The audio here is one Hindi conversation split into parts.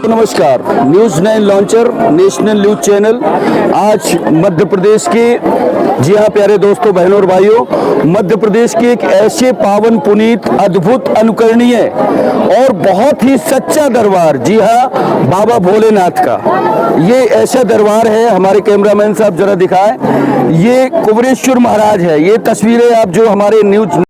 नमस्कार, news 9 launcher national news channel. आज मध्य प्रदेश के, जी हाँ प्यारे दोस्तों, बहनों और भाइयों, मध्य प्रदेश के एक ऐसे पावन पुनीत, अद्भुत, अनुकरणीय और बहुत ही सच्चा दरबार, जी हाँ बाबा भोलेनाथ का ये ऐसा दरबार है। हमारे कैमरामैन साहब जरा दिखाएं, ये कुबरेश्वर महाराज है। ये तस्वीरें आप जो हमारे न्यूज़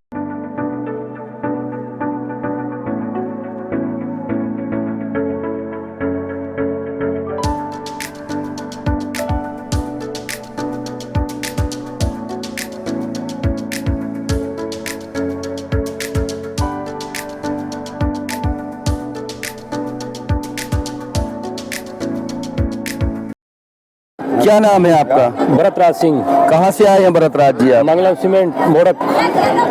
क्या नाम है आपका? भरतराज सिंह। कहाँ से आए हैं भरतराज जी आप? मंगलम सीमेंट मोड़क।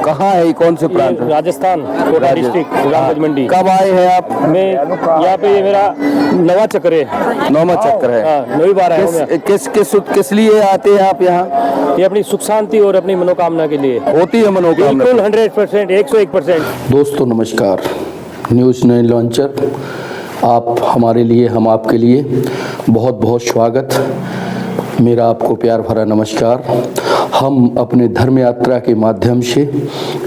कहाँ है, कौन से प्रांत? राजस्थान, कोटा डिस्ट्रिक्ट, रामगंज मंडी। कब आए हैं आप? मैं यहाँ पे, ये मेरा नवा चक्कर है। नौवा चक्कर है। नौवीं बार है। किस लिए आते हैं आप यहाँ? ये अपनी सुख शांति और अपनी मनोकामना के लिए। होती है मनोकामना? बिल्कुल 100%, 101%। दोस्तों नमस्कार, न्यूज़ 9 लॉन्चर, आप हमारे लिए, हम आपके लिए बहुत बहुत स्वागत। मेरा आपको प्यार भरा नमस्कार। हम अपने धर्म यात्रा के माध्यम से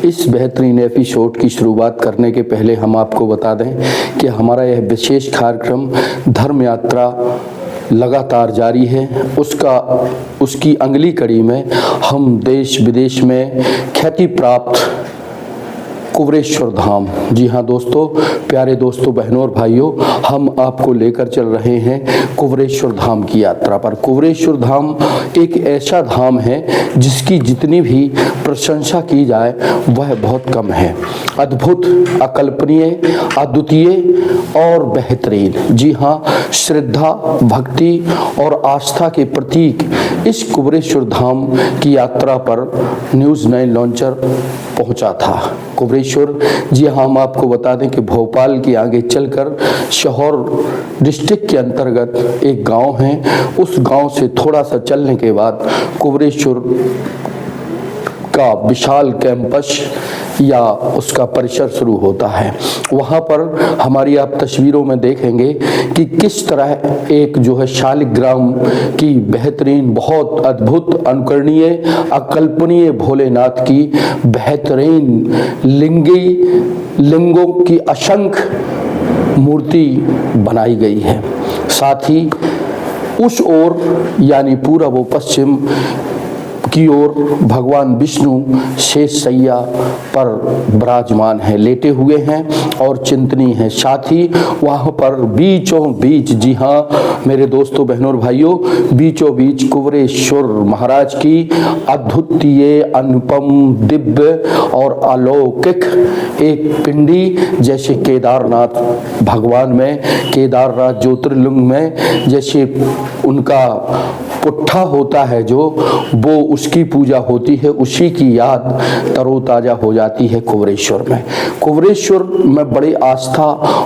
इस बेहतरीन एपिसोड की शुरुआत करने के पहले हम आपको बता दें कि हमारा यह विशेष कार्यक्रम धर्म यात्रा लगातार जारी है। उसकी अगली कड़ी में हम देश विदेश में ख्याति प्राप्त कुबरेश्वर धाम, जी हाँ दोस्तों, प्यारे दोस्तों, बहनों और भाइयों, हम आपको लेकर चल रहे हैं कुबरेश्वर धाम की यात्रा पर। कुबरेश्वर धाम एक ऐसा धाम है जिसकी जितनी भी प्रशंसा की जाए वह बहुत कम है। अद्भुत, अकल्पनीय, अद्वितीय और बेहतरीन, जी हाँ, श्रद्धा, भक्ति और आस्था के प्रतीक इस कुबरेश्वर धाम की यात्रा पर न्यूज़ 9 लॉन्चर पहुंचा था। कुबरेश्वर, जी हाँ, हम आपको बता दें कि भोपाल के आगे चलकर शहर डिस्ट्रिक्ट के अंतर्गत एक गांव है। उस गांव से थोड़ा सा चलने के बाद कुबरेश्वर का विशाल कैंपस या उसका परिसर शुरू होता है। वहाँ पर हमारी आप तस्वीरों में देखेंगे कि किस तरह एक जो है शालिग्राम की बेहतरीन, बहुत अद्भुत, अनुकरणीय, अकल्पनीय भोलेनाथ की बेहतरीन लिंगों की असंख्य मूर्ति बनाई गई है। साथ ही उस ओर यानी पूरब व पश्चिम की ओर भगवान विष्णु शेष शैया पर विराजमान है, लेटे हुए हैं और चिंतनीय हैं। साथ ही वहाँ पर बीचों बीच, जी हाँ मेरे दोस्तों, बहनों और भाइयों, बीचों बीच कुबरेश्वर महाराज की अद्वितीय, अनुपम, दिव्य और अलौकिक एक पिंडी, जैसे केदारनाथ भगवान में, केदारनाथ ज्योतिर्लिंग में जैसे उनका पुट्ठा होता है जो, वो उसकी पूजा होती है, उसी की याद तरोताजा हो जाती है कुबरेश्वर में। कुबरेश्वर में बड़ी आस्था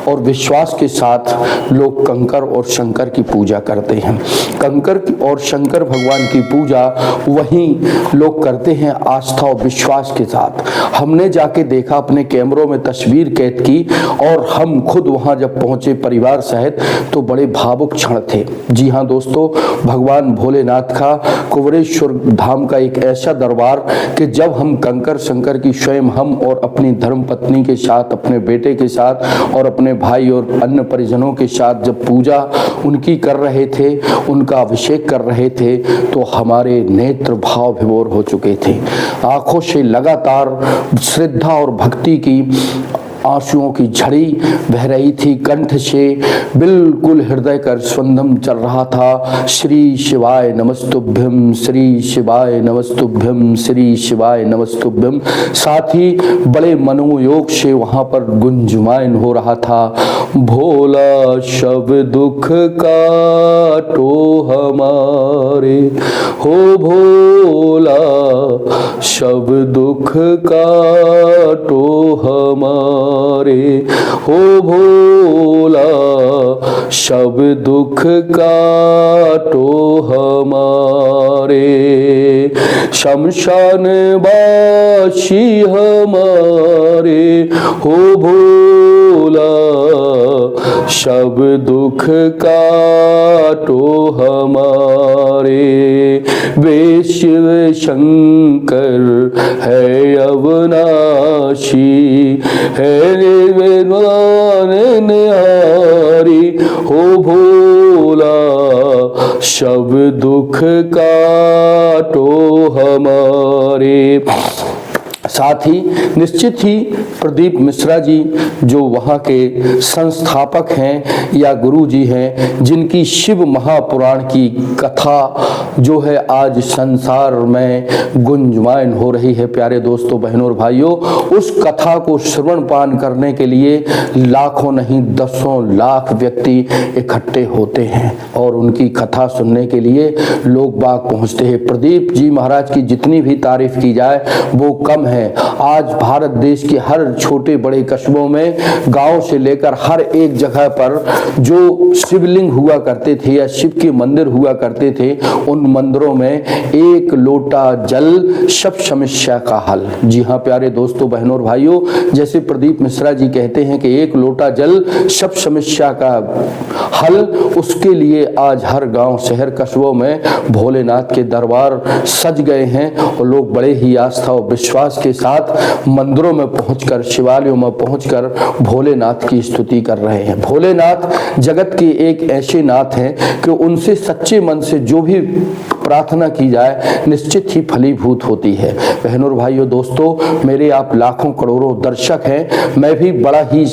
और विश्वास के साथ लोग कंकर और शंकर की पूजा करते हैं। कंकर और शंकर भगवान की पूजा वहीं लोग करते हैं आस्था और विश्वास के साथ। हमने जाके देखा, अपने कैमरों में तस्वीर कैद की और हम खुद वहां जब पहुंचे परिवार सहित तो बड़े भावुक क्षण थे। जी हाँ दोस्तों, भगवान भोलेनाथ का कुबरेश्वर धाम का एक ऐसा दरबार कि जब हम कंकर शंकर की स्वयं हम और अपनी धर्मपत्नी के साथ, अपने बेटे के साथ और अपने भाई और अन्य परिजनों के साथ जब पूजा उनकी कर रहे थे, उनका अभिषेक कर रहे थे, तो हमारे नेत्र भाव विभोर हो चुके थे। आंखों से लगातार श्रद्धा और भक्ति की आंसुओं की झड़ी बह रही थी, कंठ से बिल्कुल हृदय का स्पंदन चल रहा था। श्री शिवाय नमस्तुभ्यम, श्री शिवाय नमस्तुभ्यम, श्री शिवाय नमस्तुभ्यम। साथ ही बड़े मनोयोग से वहां पर गुंजमायन हो रहा था, भोला शब दुख काटो हमारे, हो भोला शब दुख काटो हमारे, हो भोला शब दुख काटो हमारे। शमशान बाशी हमारे हो भोला, सब दुख काटो हमारे। वे शिव शंकर है अविनाशी, है निहारी हो भोला, सब दुख काटो हमारे। साथ ही निश्चित ही प्रदीप मिश्रा जी जो वहाँ के संस्थापक हैं या गुरु जी हैं, जिनकी शिव महापुराण की कथा जो है आज संसार में गुंजयमान हो रही है। प्यारे दोस्तों, बहनों और भाइयों, उस कथा को श्रवण पान करने के लिए लाखों नहीं दसों लाख व्यक्ति इकट्ठे होते हैं और उनकी कथा सुनने के लिए लोग बाग पहुँचते हैं। प्रदीप जी महाराज की जितनी भी तारीफ की जाए वो कम है। आज भारत देश के हर छोटे बड़े कस्बों में, गांव से लेकर हर एक जगह पर जो शिवलिंग हुआ करते थे या शिव के मंदिर हुआ करते थे, उन मंदिरों में एक लोटा जल सब समस्या का हल। जी हाँ प्यारे दोस्तों, बहनों और भाइयों, जैसे प्रदीप मिश्रा जी कहते हैं कि एक लोटा जल सब समस्या का हल, उसके लिए आज हर गांव शहर कस्बों में भोलेनाथ के दरबार सज गए हैं और लोग बड़े ही आस्था और विश्वास के साथ मंदिरों में पहुंचकर, शिवालयों में पहुंचकर भोलेनाथ की स्तुति कर रहे हैं। भोलेनाथ जगत के एक ऐसे नाथ हैं कि उनसे सच्चे मन से जो भी प्रार्थना की जाए निश्चित ही फलीभूत होती है। बहनों और भाइयों, दोस्तों, मेरे आप लाखों करोड़ों दर्शक हैं, मैं भी बड़ा ही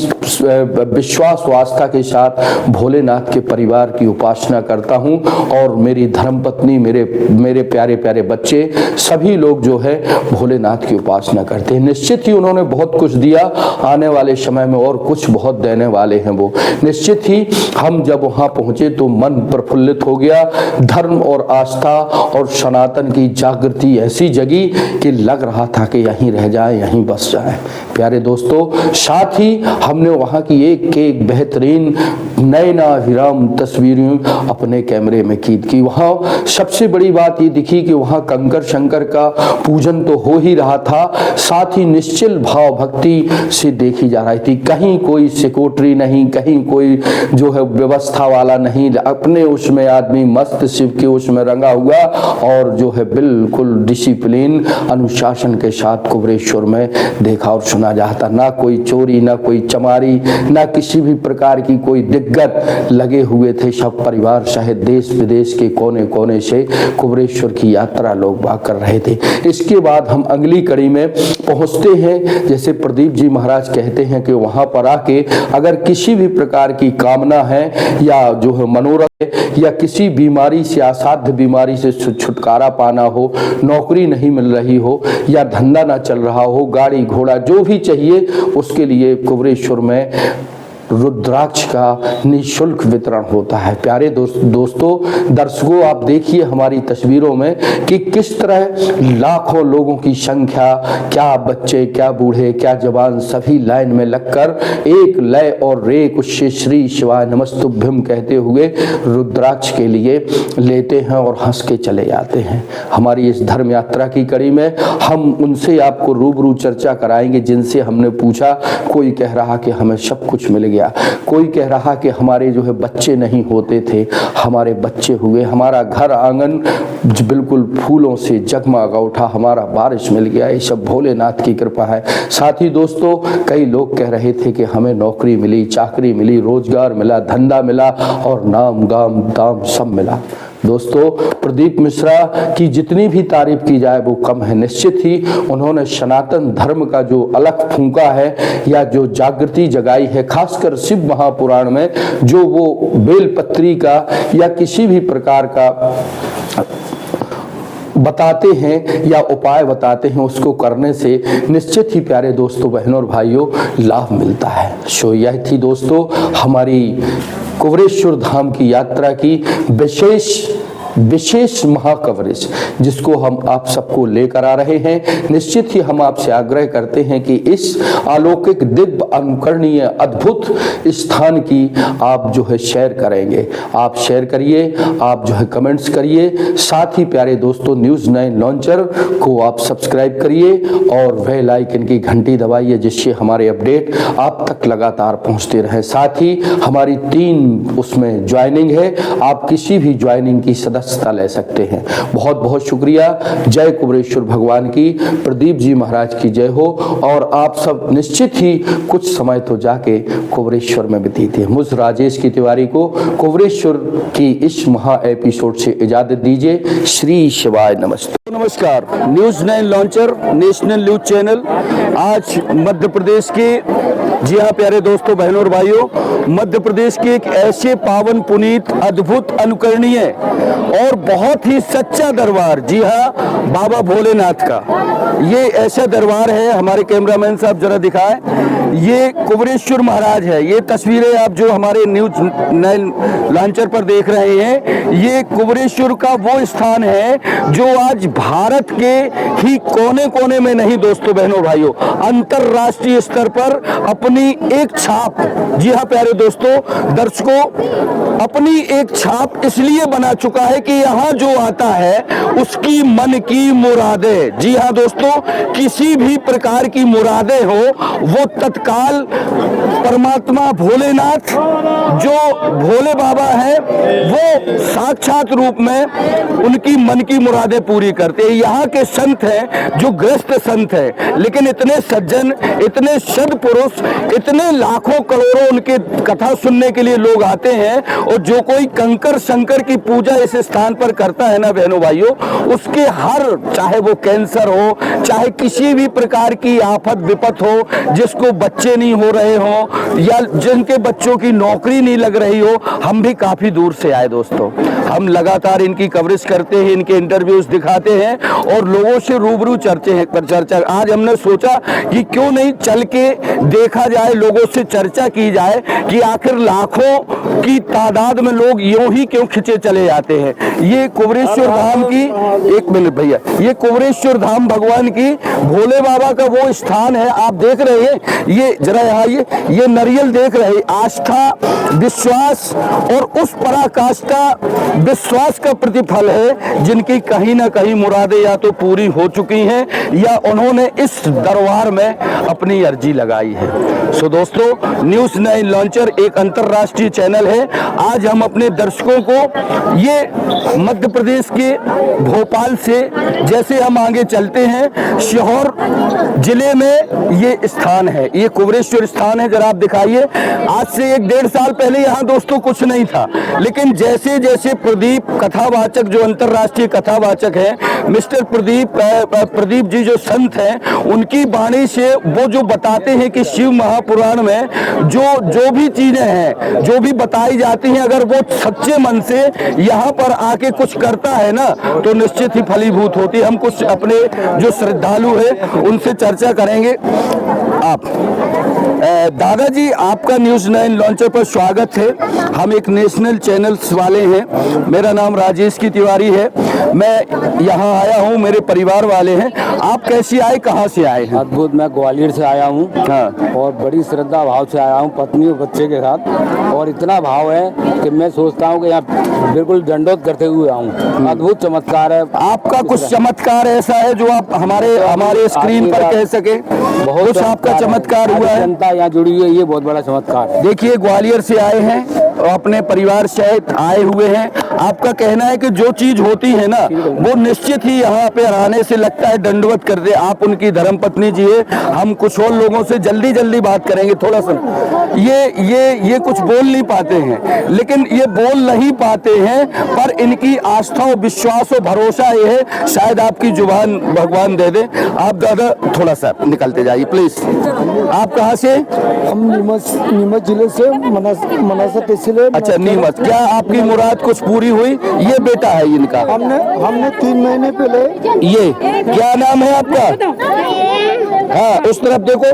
विश्वास व आस्था के साथ भोलेनाथ के परिवार की उपासना करता हूं और मेरी धर्मपत्नी, मेरे प्यारे प्यारे बच्चे, सभी लोग जो है भोलेनाथ की उपासना करते हैं। निश्चित ही उन्होंने बहुत कुछ दिया, आने वाले समय में और कुछ बहुत देने वाले हैं वो। निश्चित ही हम जब वहां पहुंचे तो मन प्रफुल्लित हो गया। धर्म और आस्था और सनातन की जागृति ऐसी जगी कि लग रहा था कि यहीं रह जाए, यहीं बस जाए। प्यारे दोस्तों, साथ ही हमने वहाँ की एक बेहतरीन नयनाभिराम तस्वीरें अपने कैमरे में कैद की। वहाँ सबसे बड़ी बात ये दिखी कि वहाँ कंकर शंकर का पूजन तो हो ही रहा था, साथ ही निश्चल भाव भक्ति से देखी जा रही थी। कहीं कोई सिक्योरिटी नहीं, कहीं कोई जो है व्यवस्था वाला नहीं, अपने उसमें आदमी मस्त शिव के उसमें रंगा हुआ और जो है बिल्कुल डिसिप्लिन अनुशासन के साथ कुबरेश्वर में देखा और सुना जाता। ना कोई चोरी, ना कोई चमारी, ना किसी भी प्रकार की कोई दिक्कत लगे हुए थे। सब परिवार सहित देश विदेश के कोने कोने से कुबरेश्वर की यात्रा लोग बाग कर रहे थे। इसके बाद हम अगली कड़ी में पहुंचते हैं। जैसे प्रदीप जी महाराज कहते हैं कि वहां पर आके अगर किसी भी प्रकार की कामना है या जो है मनोरथ या किसी बीमारी से, असाध्य बीमारी से छुटकारा पाना हो, नौकरी नहीं मिल रही हो या धंधा ना चल रहा हो, गाड़ी घोड़ा जो भी चाहिए, उसके लिए कुबरेश्वर में रुद्राक्ष का निःशुल्क वितरण होता है। प्यारे दोस्तों, दर्शकों, आप देखिए हमारी तस्वीरों में कि किस तरह लाखों लोगों की संख्या, क्या बच्चे, क्या बूढ़े, क्या जवान, सभी लाइन में लगकर एक लय और रेख उससे श्री शिवाय नमस्तुभ्यम कहते हुए रुद्राक्ष के लिए लेते हैं और हंस के चले जाते हैं। हमारी इस धर्म यात्रा की कड़ी में हम उनसे आपको रूबरू चर्चा कराएंगे जिनसे हमने पूछा। कोई कह रहा कि हमें सब कुछ मिल गया, कोई कह रहा कि हमारे जो है बच्चे नहीं होते थे, हमारे बच्चे हुए, हमारा घर आंगन बिल्कुल फूलों से जगमगा उठा, हमारा बारिश मिल गया। ये सब भोलेनाथ की कृपा है। साथ ही दोस्तों, कई लोग कह रहे थे कि हमें नौकरी मिली, चाकरी मिली, रोजगार मिला, धंधा मिला और नाम गाम दाम सब मिला। दोस्तों, प्रदीप मिश्रा की जितनी भी तारीफ की जाए वो कम है। निश्चित ही उन्होंने सनातन धर्म का जो अलग फूंका है या जो जागृति जगाई है, खासकर शिव महापुराण में जो वो बेलपत्री का या किसी भी प्रकार का बताते हैं या उपाय बताते हैं, उसको करने से निश्चित ही प्यारे दोस्तों, बहनों और भाइयों, लाभ मिलता है। सो यह थी दोस्तों हमारी कुबरेश्वर धाम की यात्रा की विशेष विशेष महाकवरेज जिसको हम आप सबको लेकर आ रहे हैं। निश्चित ही हम आपसे आग्रह करते हैं कि इस अलौकिक दिव्य अनुकरणीय अद्भुत स्थान की आप जो है शेयर करेंगे, आप शेयर करिए, आप जो है कमेंट्स करिए, साथ ही प्यारे दोस्तों न्यूज़ 9 लॉन्चर को आप सब्सक्राइब करिए और बेल आइकन की घंटी दबाइए जिससे हमारे अपडेट आप तक लगातार पहुंचते रहे। साथ ही हमारी 3 उसमें ज्वाइनिंग है, आप किसी भी ज्वाइनिंग की सदस्यता ले सकते हैं। बहुत बहुत शुक्रिया। जय कुबेरेश्वर भगवान की, प्रदीप जी महाराज की जय हो। और आप सब निश्चित ही कुछ समय तो जाके कुबेरेश्वर में बीतीते हैं। मुझ राजेश की तिवारी को कुबेरेश्वर की इस महा एपिसोड से इजाजत दीजिए। श्री शिवाय नमस्ते। नमस्कार, news 9 launcher national news channel. आज मध्य प्रदेश के, जी हाँ प्यारे दोस्तों बहनों और भाइयों, मध्य प्रदेश के एक ऐसे पावन पुनीत अद्भुत अनुकरणीय और बहुत ही सच्चा दरबार, जी हाँ बाबा भोलेनाथ का ये ऐसा दरबार है। हमारे कैमरामैन साहब जरा दिखाएं, ये कुबेरेश्वर महाराज है। ये तस्वीरें आप जो हमारे न्यूज 9 लॉन्चर पर देख रहे हैं, ये कुबेरेश्वर का वो स्थान है जो आज भारत के ही कोने कोने में नहीं दोस्तों बहनों भाइयों, अंतरराष्ट्रीय स्तर पर अपनी एक छाप, जी हाँ प्यारे दोस्तों दर्शकों, अपनी एक छाप इसलिए बना चुका है कि यहाँ जो आता है उसकी मन की मुरादें, जी हाँ दोस्तों, किसी भी प्रकार की मुरादें हो वो तत्काल परमात्मा भोलेनाथ जो भोले बाबा है वो साक्षात रूप में उनकी मन की मुरादें पूरी करते हैं। यहाँ के संत हैं जो ग्रस्त संत हैं, लेकिन इतने सज्जन, इतने सद्पुरुष, इतने लाखों करोड़ों उनके कथा सुनने के लिए लोग आते हैं। और जो कोई कंकर शंकर की पूजा इस स्थान पर करता है ना बहनों भाइयों, उसके हर, चाहे वो कैंसर हो, चाहे किसी भी प्रकार की आफत विपत हो, जिसको बच्चे नहीं हो रहे हो या जिनके बच्चों की नौकरी नहीं लग रही हो, हम भी काफी दूर से आए दोस्तों। हम लगातार इनकी कवरेज करते हैं, इनके इंटरव्यूज दिखाते हैं और लोगों से रूबरू चर्चा। आज हमने सोचा कि क्यों नहीं चल के देखा जाए, लोगों से चर्चा की जाए कि आखिर लाखों की तादाद में लोग यूं ही क्यों खिंचे चले जाते हैं। ये कुबेरेश्वर धाम की, एक मिनट भैया, ये कुबेरेश्वर धाम भगवान की भोले बाबा का वो स्थान है। आप देख रहे हैं, ये जरा यहाँ ये नारियल देख रहे हैं, आस्था, विश्वास और उस पराकाष्ठा विश्वास का प्रतिफल है जिनकी कहीं ना कहीं मुरादें या तो पूरी हो चुकी हैं या उन्होंने इस दरबार में अपनी अर्जी लगाई है। सो दोस्तों, न्यूज़ 9 लॉन्चर एक अंतर्राष्ट्रीय चैनल है। आज हम अपने दर्शकों को ये मध्य प्रदेश के भोपाल से जैसे हम आगे चलते हैं, सीहोर जिले में ये स्थान है, ये कुबेरेश्वर स्थान है। जरा आप दिखाइए, आज से 1-1.5 साल पहले यहाँ दोस्तों कुछ नहीं था, लेकिन जैसे जैसे प्रदीप कथावाचक जो अंतर्राष्ट्रीय कथावाचक हैं, मिस्टर प्रदीप जी जो संत हैं, उनकी वाणी से वो जो बताते हैं कि शिव महापुराण में जो भी चीजें हैं, जो भी बताई जाती हैं, अगर वो सच्चे मन से यहाँ पर आके कुछ करता है ना तो निश्चित ही फलीभूत होती है। हम कुछ अपने जो श्रद्धालु है उनसे चर्चा करेंगे। आप दादाजी, आपका न्यूज़ 9 लॉन्चर पर स्वागत है। हम एक नेशनल चैनल्स वाले हैं। मेरा नाम राजेश की तिवारी है। मैं यहाँ आया हूँ, मेरे परिवार वाले हैं। आप कैसे आए, कहाँ से आए हैं? अद्भुत, मैं ग्वालियर से आया हूँ। हाँ। और बड़ी श्रद्धा भाव से आया हूँ, पत्नी और बच्चे के साथ। और इतना भाव है कि मैं सोचता हूँ कि यहाँ बिल्कुल दंडोत करते हुए आऊँ। अद्भुत चमत्कार है। आपका कुछ चमत्कार ऐसा है जो आप हमारे स्क्रीन पर कह सके? बहुत आपका चमत्कार हुआ है। जनता यहाँ जुड़ी हुई है, ये बहुत बड़ा चमत्कार। देखिए, ग्वालियर से आए हैं और अपने परिवार सहित आए हुए हैं। आपका कहना है कि जो चीज होती है ना वो निश्चित ही यहाँ पे आने से लगता है दंडवत कर दे। आप उनकी धर्मपत्नी जी है। हम कुछ और लोगों से जल्दी बात करेंगे। थोड़ा सा ये कुछ बोल नहीं पाते हैं, लेकिन ये बोल नहीं पाते हैं, पर इनकी आस्था और विश्वास और भरोसा ये है, शायद आपकी जुबान भगवान दे दे। आप दादा थोड़ा सा निकलते जाइए प्लीज। आप कहाँ से? हम नीमच जिले से, मनासा तहसील इसलिए अच्छा नीमच। क्या आपकी मुराद कुछ पूरी हुई? ये बेटा है इनका। हमने 3 महीने पहले ये क्या नाम है आपका? हाँ उस तरफ देखो,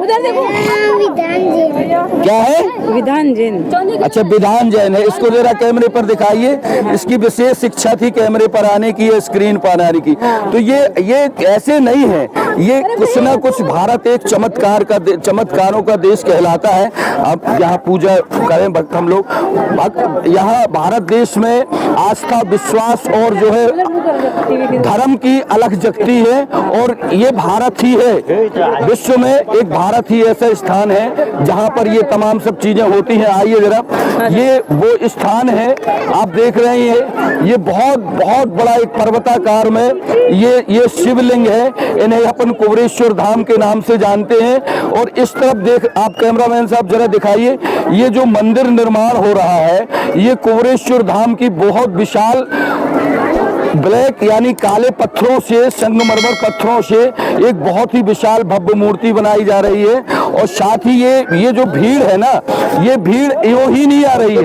क्या है? विधान जैन। अच्छा विधान जैन है। इसको जरा कैमरे पर दिखाइए। इसकी विशेष शिक्षा थी कैमरे पर आने की, स्क्रीन पर आने की। तो ये ऐसे नहीं है, ये कुछ ना कुछ भारत एक चमत्कारों का देश कहलाता है। अब यहाँ पूजा करें भक्त हम लोग, यहाँ भारत देश में आस्था विश्वास और जो है धर्म की अलख जगती है। और ये भारत ही है, विश्व में एक भारत ही ऐसा स्थान है जहाँ पर ये तमाम सब चीजें होती हैं। आइए जरा, ये वो स्थान है आप देख रहे हैं। ये बहुत बहुत बड़ा एक पर्वताकार में ये शिवलिंग है। इन्हें अपन कुबरेश्वर धाम के नाम से जानते हैं। और इस तरफ देख, आप कैमरामैन साहब जरा दिखाइए, ये जो मंदिर निर्माण हो रहा है ये कुबरेश्वर धाम की बहुत विशाल ब्लैक यानी काले पत्थरों से, संगमरमर पत्थरों से एक बहुत ही विशाल भव्य मूर्ति बनाई जा रही है। और साथ ही ये जो भीड़ है ना, ये भीड़ यूं ही नहीं आ रही है,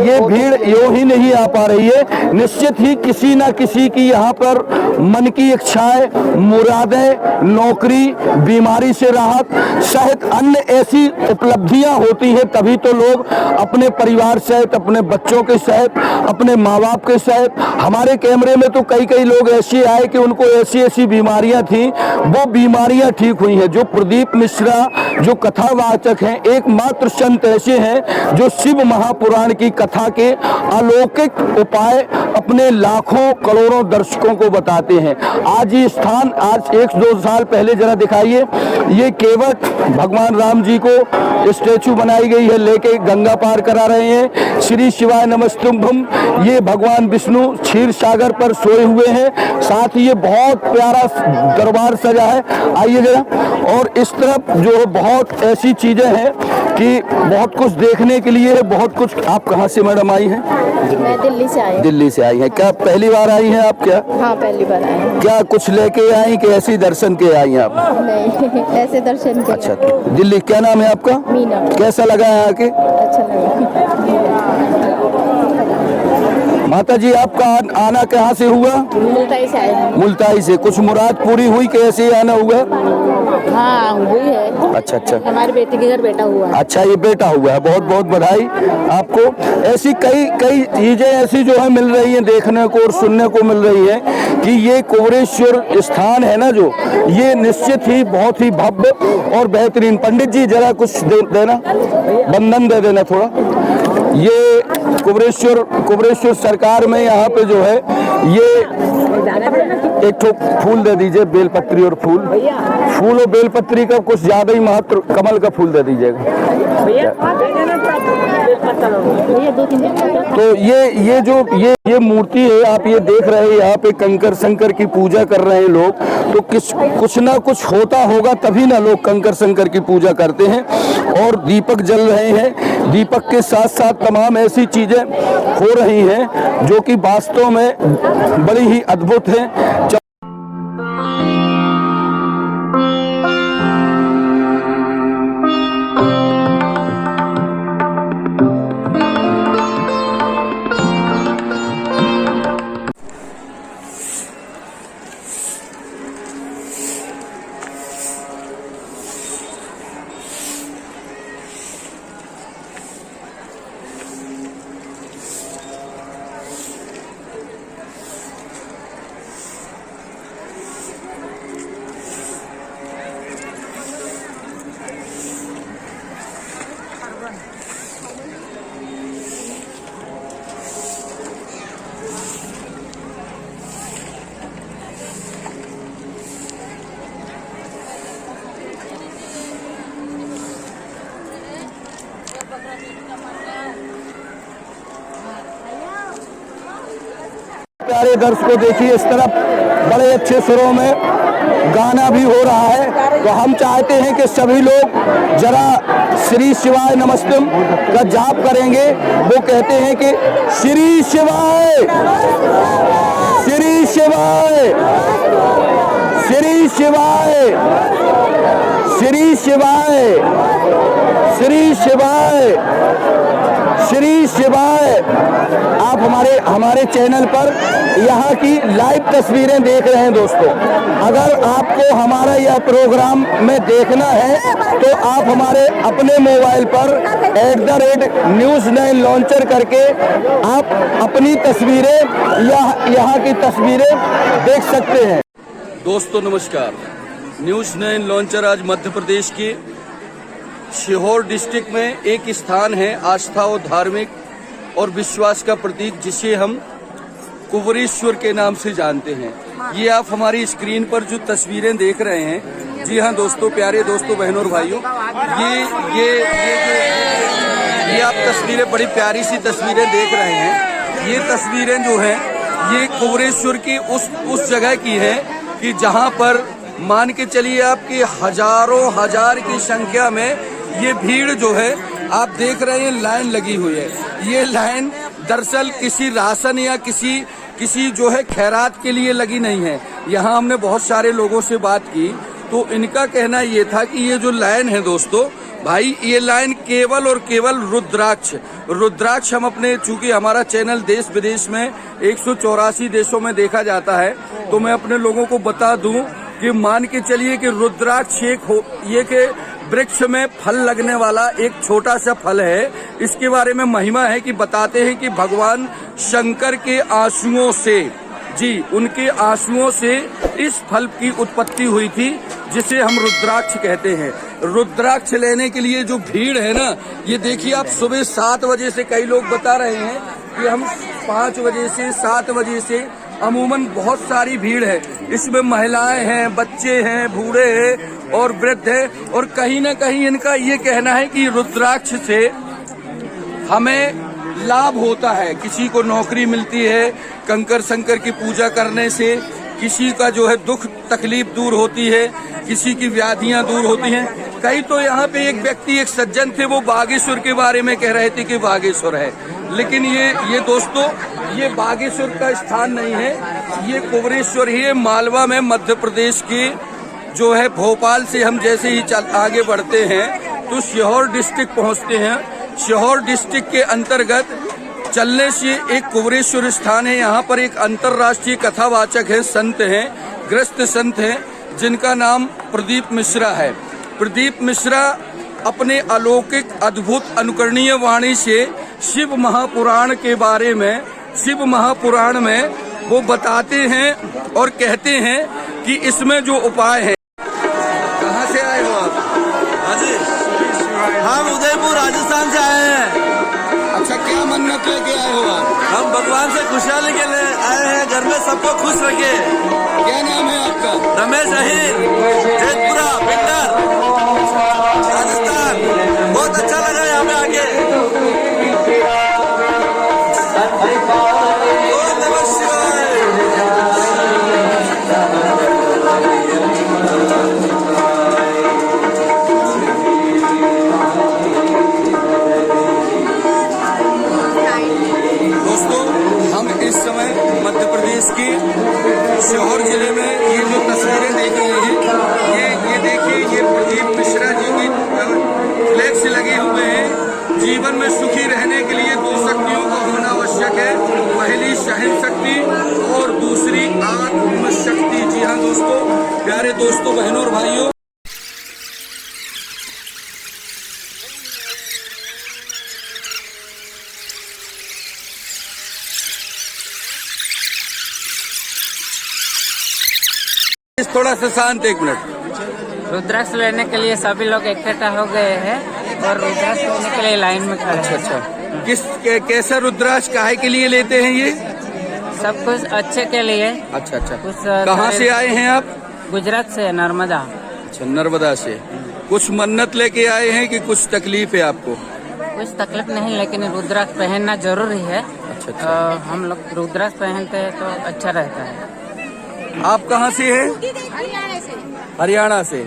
ये भीड़ यूं ही नहीं आ पा रही है। निश्चित ही किसी ना किसी की यहाँ पर मन की इच्छाएं, मुरादें, नौकरी, बीमारी से राहत सहित अन्य ऐसी उपलब्धियां होती हैं, तभी तो लोग अपने परिवार सहित, अपने बच्चों के सहित, अपने माँ बाप के सहित। हमारे कैमरे में तो कई लोग ऐसे आए कि उनको ऐसी बीमारियां थी, वो बीमारियां ठीक हुई हैं। जो प्रदीप मिश्रा जो कथावाचक हैं, एकमात्र संत ऐसे हैं जो शिव महापुराण की कथा के अलौकिक उपाय अपने लाखों करोड़ों दर्शकों को बताते हैं। आज ये स्थान, आज 1-2 साल पहले जरा दिखाइए, ये केवट भगवान राम जी को स्टैचू बनाई गई है, लेके गंगा पार करा रहे हैं। श्री शिवाय नमस्तुभ्यम, ये भगवान विष्णु क्षीर सागर पर सोए हुए हैं। साथ ही ये बहुत प्यारा दरबार सजा है। आइए जरा, और इस तरफ जो बहुत ऐसी चीजें हैं कि बहुत कुछ देखने के लिए है, बहुत कुछ। आप कहाँ से मैडम आई हैं? मैं दिल्ली से आई। दिल्ली से आई हैं। क्या पहली बार आई हैं आप? क्या हाँ पहली बार आई हूँ। क्या कुछ लेके आई कि ऐसे ही दर्शन के आई हैं आप? नहीं ऐसे दर्शन के। अच्छा, दिल्ली। क्या नाम है आपका? मीना। कैसा लगा है आके? अच्छा लगा। माता जी आपका आना कहाँ से हुआ? मुल्ताई से आए। मुल्ताई से। कुछ मुराद पूरी हुई कि ऐसे ही आना हुआ? हाँ हुई है। अच्छा। हमारे बेटे के घर बेटा हुआ है। अच्छा, ये बेटा हुआ है, बहुत बहुत बधाई आपको। ऐसी कई चीजें ऐसी जो है मिल रही हैं देखने को और सुनने को मिल रही है कि ये कुबरेश्वर स्थान है ना, जो ये निश्चित ही बहुत ही भव्य और बेहतरीन। पंडित जी जरा कुछ देना, बंधन दे देना थोड़ा। ये कुबरेश्वर सरकार में यहाँ पे जो है ये एक ठो फूल दे दीजिए, बेलपत्री और फूल और बेलपत्री का कुछ ज्यादा ही महत्व, कमल का फूल दे दीजिएगा। तो ये जो ये मूर्ति है आप ये देख रहे हैं, यहाँ पे कंकर शंकर की पूजा कर रहे हैं लोग। तो कुछ ना कुछ होता होगा तभी ना लोग कंकर शंकर की पूजा करते हैं। और दीपक जल रहे हैं, दीपक के साथ साथ तमाम ऐसी चीजें हो रही हैं जो कि वास्तव में बड़ी ही अद्भुत है। प्यारे दर्शकों देखिए, इस तरफ बड़े अच्छे सुरों में गाना भी हो रहा है। तो हम चाहते हैं कि सभी लोग जरा श्री शिवाय नमस्तुम का जाप करेंगे। वो कहते हैं कि श्री शिवाय, श्री शिवाय, श्री शिवाय, श्री शिवाय, श्री शिवाय। श्री शिवाय। आप हमारे चैनल पर यहाँ की लाइव तस्वीरें देख रहे हैं दोस्तों। अगर आपको हमारा यह प्रोग्राम में देखना है तो आप हमारे अपने मोबाइल पर @News9 लॉन्चर करके आप अपनी तस्वीरें या यहाँ की तस्वीरें देख सकते हैं। दोस्तों नमस्कार। News9 लॉन्चर आज मध्य प्रदेश के सीहोर डिस्ट्रिक्ट में एक स्थान है आस्था और धार्मिक और विश्वास का प्रतीक, जिसे हम कुंवरेश्वर के नाम से जानते हैं। ये आप हमारी स्क्रीन पर जो तस्वीरें देख रहे हैं, जी हाँ दोस्तों, प्यारे दोस्तों, बहनों और भाइयों, ये आप तस्वीरें, बड़ी प्यारी सी तस्वीरें देख रहे हैं। ये तस्वीरें जो हैं ये कुंवरेश्वर की उस जगह की है कि जहाँ पर मान के चलिए आपकी हजारों हजार की संख्या में ये भीड़ जो है आप देख रहे हैं, लाइन लगी हुई है। ये लाइन दरअसल किसी राशन या किसी जो है खैरात के लिए लगी नहीं है। यहाँ हमने बहुत सारे लोगों से बात की तो इनका कहना ये था कि ये जो लाइन है दोस्तों, भाई ये लाइन केवल और केवल रुद्राक्ष हम अपने, चूंकि हमारा चैनल देश विदेश में 184 देशों में देखा जाता है, तो मैं अपने लोगों को बता दूं कि मान के चलिए कि रुद्राक्ष ये के वृक्ष में फल लगने वाला एक छोटा सा फल है। इसके बारे में महिमा है कि बताते हैं कि भगवान शंकर के आंसुओं से, जी उनके आंसुओं से इस फल की उत्पत्ति हुई थी, जिसे हम रुद्राक्ष कहते हैं। रुद्राक्ष लेने के लिए जो भीड़ है ना, ये देखिए आप, सुबह 7 बजे से कई लोग बता रहे हैं कि हम 5 बजे से 7 बजे से अमूमन बहुत सारी भीड़ है। इसमें महिलाएं हैं, बच्चे हैं, बूढ़े हैं और वृद्ध हैं। और कहीं ना कहीं इनका ये कहना है कि रुद्राक्ष से हमें लाभ होता है। किसी को नौकरी मिलती है कंकर शंकर की पूजा करने से, किसी का जो है दुख तकलीफ दूर होती है, किसी की व्याधियां दूर होती हैं। कई तो यहाँ पे एक व्यक्ति, एक सज्जन थे, वो बागेश्वर के बारे में कह रहे थे कि बागेश्वर है, लेकिन ये दोस्तों ये बागेश्वर का स्थान नहीं है, ये कुंवरेश्वर ही है। मालवा में मध्य प्रदेश की जो है, भोपाल से हम जैसे ही आगे बढ़ते हैं तो सीहोर डिस्ट्रिक्ट पहुंचते हैं। सीहोर डिस्ट्रिक्ट के अंतर्गत चलने से एक कुंवरेश्वर स्थान है। यहाँ पर एक अंतर्राष्ट्रीय कथावाचक है, संत हैं, ग्रस्त संत हैं, जिनका नाम प्रदीप मिश्रा है। प्रदीप मिश्रा अपने अलौकिक अद्भुत अनुकरणीय वाणी से शिव महापुराण के बारे में, शिव महापुराण में वो बताते हैं और कहते हैं कि इसमें जो उपाय है। कहाँ से आए हो आप? हाजी, हम उदयपुर राजस्थान से आए हैं। अच्छा, क्या मन्नत लेके आए हो आप? हम भगवान से खुशहाली के लिए आए हैं, घर में सबको खुश रखे। क्या नाम है आपका? रमेश अहिर, जैतपुरा, पिंडर, राजस्थान। बहुत अच्छा लगा यहाँ पे आके। ओम नमः शिवाय। दोस्तों, हम इस समय मध्य प्रदेश के सीहोर जिले में ये जो तस्वीरें देख रहे हैं, ये देखिए, ये प्रदीप मिश्रा जी की फ्लैक्स लगे हुए हैं। जीवन में सुखी रहने के लिए 2 शक्तियों का होना आवश्यक है। पहली सहन शक्ति और दूसरी आत्म शक्ति। जी हाँ दोस्तों, प्यारे दोस्तों, बहनों और भाइयों, थोड़ा सा शांत, 1 मिनट। रुद्राक्ष लेने के लिए सभी लोग इकट्ठा हो गए हैं और रुद्राक्ष लेने के लिए लाइन में खड़े हैं। अच्छा, कैसा रुद्राक्ष काहे के लिए लेते हैं ये? सब कुछ अच्छे के लिए। अच्छा, कुछ कहाँ से आए हैं आप? गुजरात से, नर्मदा। अच्छा, नर्मदा से। कुछ मन्नत लेके आए हैं कि कुछ तकलीफ है आपको? कुछ तकलीफ नहीं, लेकिन रुद्राक्ष पहनना जरूरी है। अच्छा। हम लोग रुद्राक्ष पहनते हैं तो अच्छा रहता है। आप कहाँ से हैं? हरियाणा से।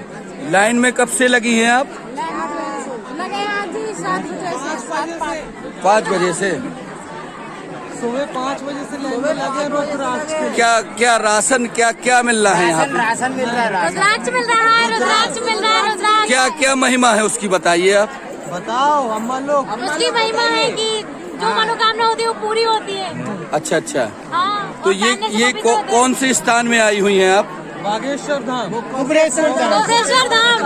लाइन में कब से लगी हैं आप? 5 बजे से। सुबह 5 बजे से लाइन में लगे रुद्राक्ष के। क्या राशन क्या मिल रहा है यहाँ पे? रुद्राक्ष मिल रहा है, रुद्राक्ष मिल रहा है, रुद्राक्ष। क्या महिमा है उसकी बताइए आप। बताओ अम्मा लोग। उसकी महिमा है कि जो मनोकामना होती है वो पूरी होती है। अच्छा अच्छा, हाँ, तो और जानने से ये पवित्र होते कौन से स्थान में आई हुई हैं आप? बागेश्वर धाम, कुबरेश्वर धाम। हैं। कुबरेश्वर धाम।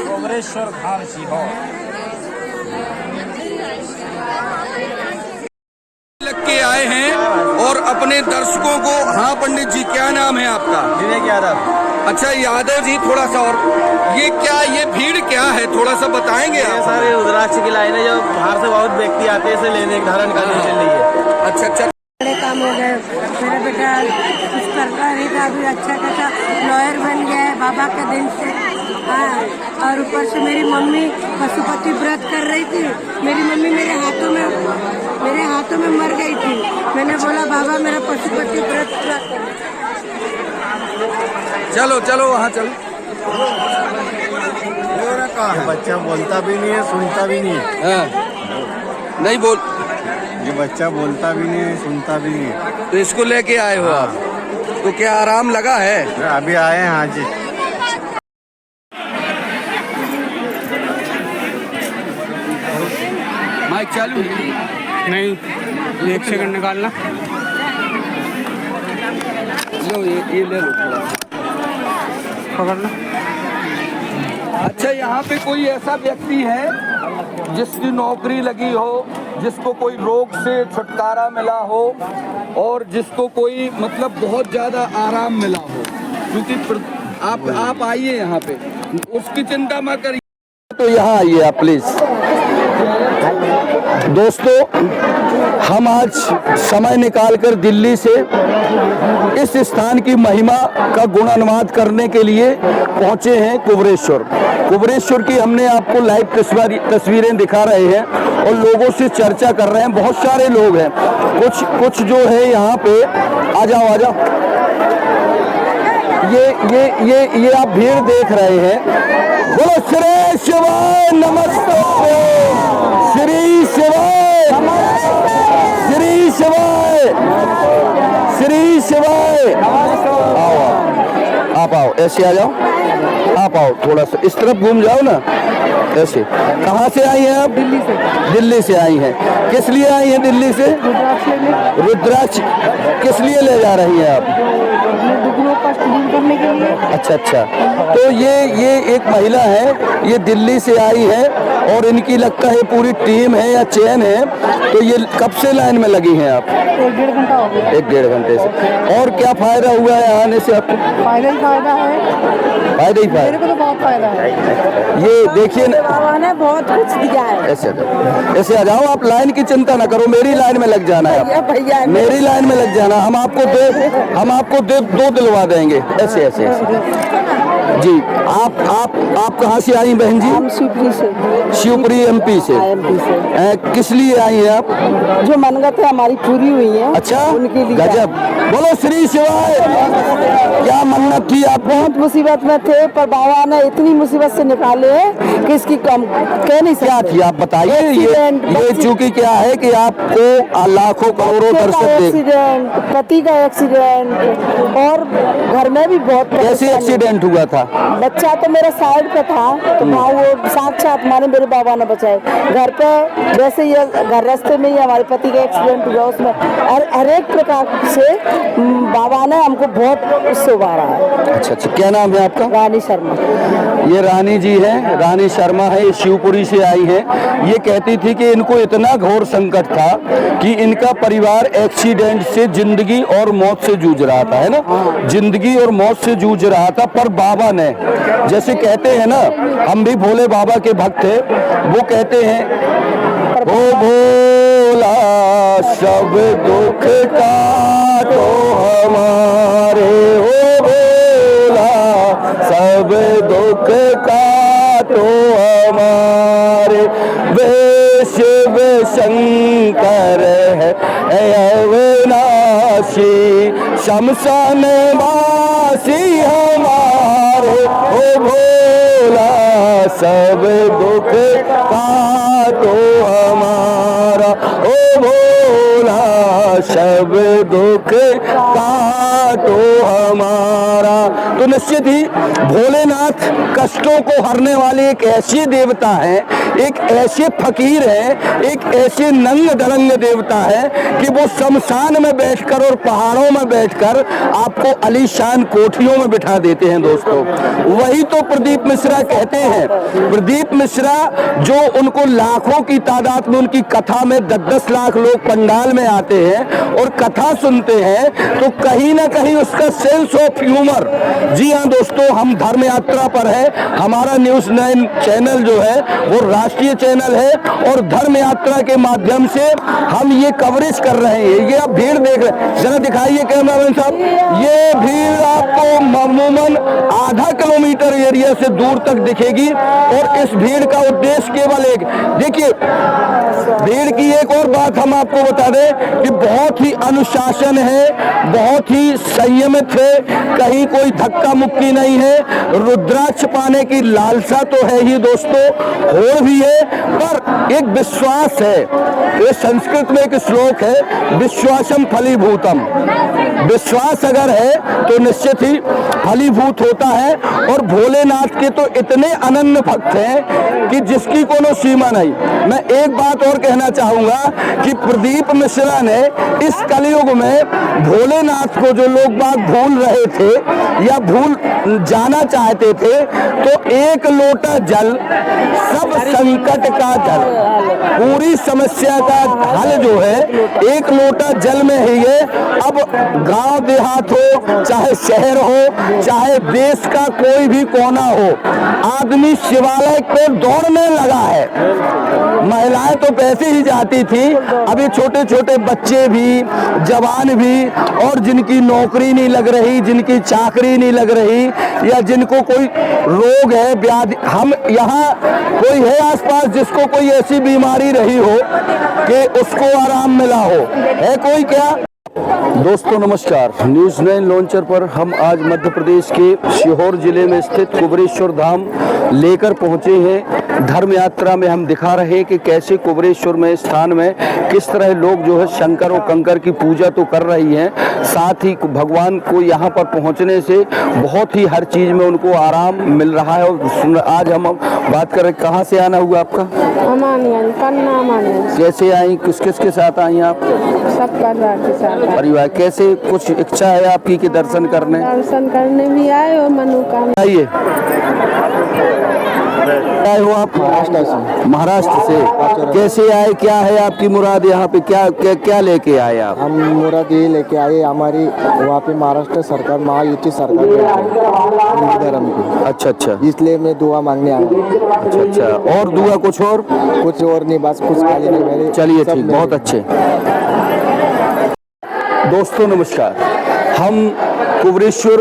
कुबरेश्वर धाम सीहोर। लग के आए हैं और अपने दर्शकों को। हाँ पंडित जी, क्या नाम है आपका? विवेक यादव। अच्छा यादव जी, थोड़ा सा और ये क्या, ये भीड़ क्या है, थोड़ा सा बताएंगे ये आप? सारे रुद्राक्ष की लाइन है, जो बाहर से बहुत व्यक्ति आते हैं इसे लेने धारण करने के लिए। अच्छा अच्छा, बड़े काम हो गए। मेरा बेटा कुछ करता नहीं था, अभी अच्छा खासा लॉयर बन गया है बाबा के दिन से। हाँ, और ऊपर से मेरी मम्मी पशुपति व्रत कर रही थी। मेरी मम्मी मेरे हाथों में मर गई थी। मैंने बोला बाबा मेरा पशुपति व्रत पूरा कर। चलो चलो वहाँ चलो। बच्चा बोलता भी नहीं है, सुनता भी नहीं है। हाँ, नहीं बोल, ये बच्चा बोलता भी नहीं है, सुनता भी नहीं है। तो इसको लेके आए हो आप, तो क्या आराम लगा है? अभी आए हैं। हाँ जी। माइक चालू है? नहीं, 1 सेकंड निकालना। लो ये ले लो थोड़ा। पकड़ना। अच्छा, यहाँ पे कोई ऐसा व्यक्ति है जिसकी नौकरी लगी हो, जिसको कोई रोग से छुटकारा मिला हो और जिसको कोई मतलब बहुत ज्यादा आराम मिला हो, क्योंकि आप आइए यहाँ पे, उसकी चिंता मत करिए। तो यहाँ आइए आप प्लीज। दोस्तों, हम आज समय निकालकर दिल्ली से इस स्थान की महिमा का गुणानुवाद करने के लिए पहुंचे हैं कुबरेश्वर की हमने आपको लाइव तस्वीरें दिखा रहे हैं और लोगों से चर्चा कर रहे हैं। बहुत सारे लोग हैं, कुछ जो है यहाँ पे। आ जाओ। ये आप भीड़ देख रहे हैं। बोलो श्री शिवाय नमस्ते, श्री शिवाय, श्री शिवाय, श्री शिवाय। आओ, आप आओ, ऐसे आ जाओ, आप आओ, थोड़ा सा इस तरफ घूम जाओ ना, ऐसे। कहाँ से आई हैं आप? दिल्ली से आई हैं। किस लिए आई हैं दिल्ली से? रुद्राक्ष किस लिए ले जा रही हैं आप? करने के लिए। अच्छा, तो ये एक महिला है, ये दिल्ली से आई है और इनकी लगता है पूरी टीम है या चैन है। तो ये कब से लाइन में लगी हैं आप? 1-1.5 घंटा हो गया। 1-1.5 घंटे से। और क्या फायदा हुआ है आने से आपको? फायदा ही फायदा है। फायदा ही फायदा। मेरे को तो बहुत फायदा है। ये देखिए बाबा ने बहुत कुछ दिया है। ऐसे आ जाओ, आप लाइन की चिंता ना करो, मेरी लाइन में लग जाना है आप। भैया मेरी लाइन में लग जाना। हम आपको दो दिलवा देंगे। ऐसे जी। आप कहाँ से आई बहन जी? हम शिवपुरी एमपी से। किस लिए आई हैं आप? जो मनगत है हमारी पूरी हुई है। अच्छा, उनके लिए। गजब। बोलो श्री शिवाय। क्या मन्नत थी आप? बहुत मुसीबत में थे, पर बाबा ने इतनी मुसीबत से निकाले कि इसकी कम कह नहीं सकते। क्या थी आप बताइए। ये चूंकि क्या है कि आपको लाखों करोड़ों दर्शक एक्सीडेंट, पति का एक्सीडेंट, और घर में भी बहुत। कैसे एक्सीडेंट हुआ था? बच्चा तो मेरा साइड पे था, तो वहाँ वो साक्षात माने मेरे बाबा ने बचाए। घर पे वैसे ये घर रास्ते में ही हमारे पति का एक्सीडेंट हुआ, उसमें हर एक प्रकार से बाबा ने हमको बहुत उससे उबारा है। अच्छा, क्या नाम है आपका? रानी शर्मा। ये रानी जी हैं, रानी शर्मा है, ये शिवपुरी से आई हैं। ये कहती थी कि इनको इतना घोर संकट था कि इनका परिवार एक्सीडेंट से जिंदगी और मौत से जूझ रहा था, है ना? जिंदगी और मौत से जूझ रहा था, पर बाबा ने, जैसे कहते हैं ना, हम भी भोले बाबा के भक्त हैं, वो कहते हैं ओ भोला सब दुख काटो हमारे, ओ भोला सब दुख काटो हमारे, वे शिव शंकर है अविनाशी, शमशान वासी हमारे, ओ भोला सब दुख काटो हमारा, ओ भोला सब दुख काटो हमारा। तो निश्चित ही भोलेनाथ कष्टों को हरने वाले एक ऐसे देवता है, एक ऐसे फकीर है, एक ऐसे नंग धड़ंग देवता है कि वो शमशान में बैठकर और पहाड़ों में बैठकर आपको आलीशान कोठियों में बिठा देते हैं दोस्तों। वही तो प्रदीप मिश्रा कहते हैं। प्रदीप मिश्रा जो उनको लाखों की तादाद में उनकी कथा में 10-10 लाख लोग पंडाल में आते हैं और कथा सुनते हैं, तो कहीं ना कहीं उसका सेंस ऑफ ह्यूमर, जी हाँ दोस्तों, हम धर्म यात्रा पर है, हमारा न्यूज़ 9 चैनल जो है वो राष्ट्रीय चैनल है और धर्म यात्रा के माध्यम से हम ये कवरेज कर रहे हैं। ये आप भीड़ देख रहे हैं, जरा दिखाइए कैमरामैन साहब, ये भीड़ आपको अमूमन आधा किलोमीटर एरिया से दूर तक दिखेगी और इस भीड़ का उद्देश्य केवल एक, देखिए भीड़ की एक और बात हम आपको बता दें कि बहुत ही अनुशासन है, बहुत ही संयमित है, कहीं कोई धक्का मुक्की नहीं है। रुद्राक्ष पाने की लालसा तो है ही दोस्तों, होड़ भी है, पर एक विश्वास है। ये संस्कृत में एक श्लोक है, विश्वासम फलीभूतम, विश्वास अगर है तो निश्चित ही फलीभूत होता है। और भोलेनाथ के तो इतने अनन्य भक्त हैं कि जिसकी कोनो सीमा नहीं। मैं एक बात और कहना चाहूंगा कि प्रदीप मिश्रा ने इस कलयुग में भोलेनाथ को जो लोग बात भूल रहे थे या भूल जाना चाहते थे, तो एक लोटा जल सब संकट का जल, पूरी समस्या का हल जो है एक लोटा जल में ही है। अब गांव देहात हो, चाहे शहर हो, चाहे देश का कोई भी कोना हो, आदमी शिवालय पे दौड़ने लगा है। महिलाएं तो पैसे ही जाती थी, अभी छोटे छोटे बच्चे भी, जवान भी, और जिनकी नौकरी नहीं लग रही, जिनकी चाकरी नहीं लग रही, या जिनको कोई रोग है, व्याधि, हम यहाँ कोई है आसपास जिसको कोई ऐसी बीमारी रही हो कि उसको आराम मिला हो, है कोई क्या? दोस्तों नमस्कार, न्यूज़ 9 लॉन्चर पर हम आज मध्य प्रदेश के सीहोर जिले में स्थित कुबेरेश्वर धाम लेकर पहुंचे हैं। धर्म यात्रा में हम दिखा रहे हैं कि कैसे कुबेरेश्वर में स्थान में किस तरह लोग जो है शंकर और कंकर की पूजा तो कर रही हैं, साथ ही भगवान को यहाँ पर पहुँचने से बहुत ही हर चीज़ में उनको आराम मिल रहा है। और आज हम बात कर रहे, कहाँ से आना हुआ आपका? कैसे आई, किस किस के साथ आई आप? सब परिवार के साथ परिवार। कैसे, कुछ इच्छा है आपकी कि दर्शन करने भी आए और मनोकामना। आइए, आए हो आप? महाराष्ट्र से। कैसे आए, क्या है आपकी मुराद यहाँ पे, क्या क्या, क्या लेके आए आप? हम मुराद ये लेके आए, हमारी वहाँ पे महाराष्ट्र सरकार, महायुति सरकार हिंदू धर्म की। अच्छा अच्छा, इसलिए मैं दुआ मांगने आया। अच्छा अच्छा, और दुआ कुछ और नहीं, बस कुछ खाली नहीं मेरे। चलिए ठीक, बहुत अच्छे। दोस्तों नमस्कार, हम कुबेरेश्वर